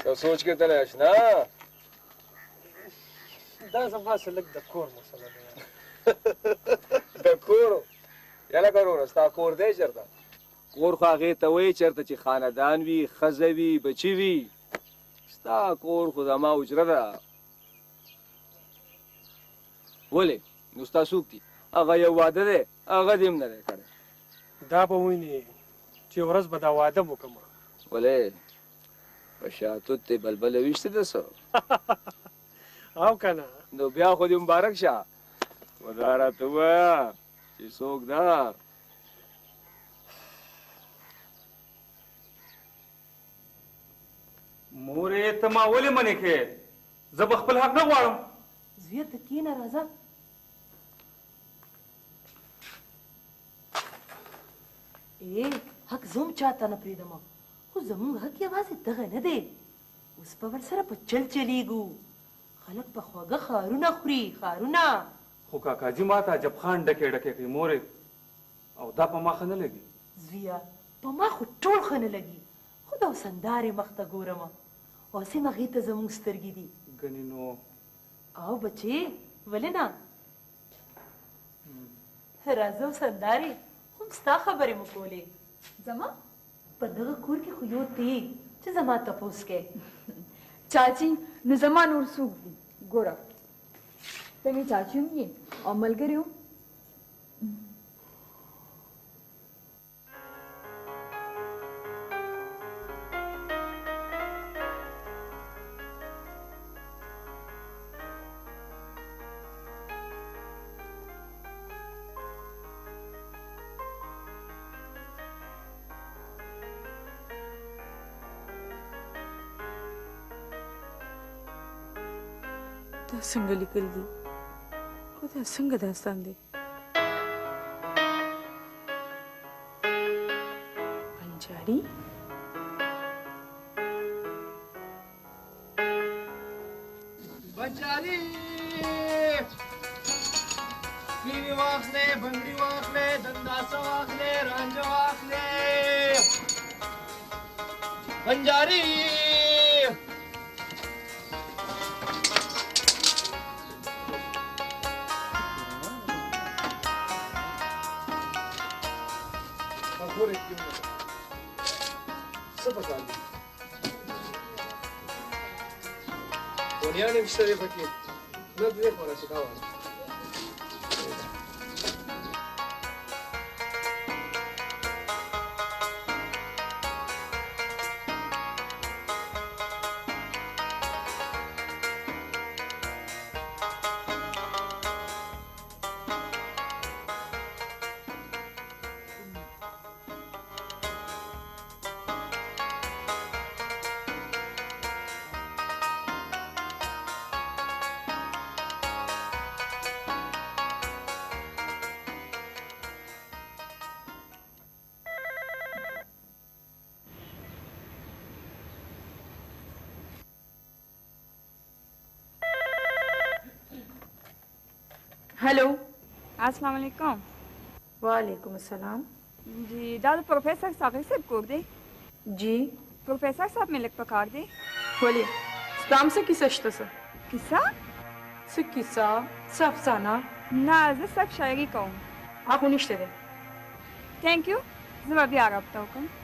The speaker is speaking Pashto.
یو سوچ کې تللی اشنا دا زما څه لږ د کور مسله ده د کور یاله کورونه ستا کور دی چېرته کور خو هغې ته وایي چېرته چې خاندان وي ښځه وي بچي وي ستا کور خو زما اجره ده ولې نو ستا څوک دي هغه یو واده دی هغه دې هم نه دی کړی دا به وینې چې ورځ به دا واده وکړم ولې په شاتوت دې بلبله ویشته ده څه او که نه نو بیا خو دې مبارک شه خو دا راته ووایه چې څوک ده مورې ته ما ولې منې کړې زه به خپل حق نه غواړم زویه ته کښېنه راځه حق زه هم چاته نه پرېږدم خو زموږ حق یوازې دغه نه دی اوس به ورسره په چل چلیږو خلک په خوږه ښارونه خوري ښارونه خو کاکاجي ما ته عجب خان ډکې ډکې کوي مورې او دا په ما ښه نه لګي زویه په ما خو ټول ښه نه لګي خو دا اوسندارې مخ ته ګورم اوس هم هغې ته زموږ سترګې دي ګنې نو او بچې ولې نه راځه اوسندارې هم ستا خبرې مو کولې زما په دغه کور کې خو یو تی چې زما تپوس کې چاچی نو زما نور څوک دي ګوره ته مې چاچی هم یې او ملګري هم دا څنګه لیکل دي خو دا څنګه داستان دی بنجاري بنجاري نیوی واخلې بنګړي واخلې دنداسه واخلې رانجه واخلې بنجاري ونیان هم شته دی پکې نه دې خورا چې دا وایي हेलो अस्सलाम वालेकुम वालेकुम अस्सलाम जी دا د प्रोफेसर सागर साहब کور دی जी प्रोफेसर साहब مې لږ پکار دی ولې ستام څه کیسه شته کیسه څه کیسه څه افسانه نه زه صرف شاعري کوم هغه نشته دی تھینک یو زه به بیا رابطه وکړم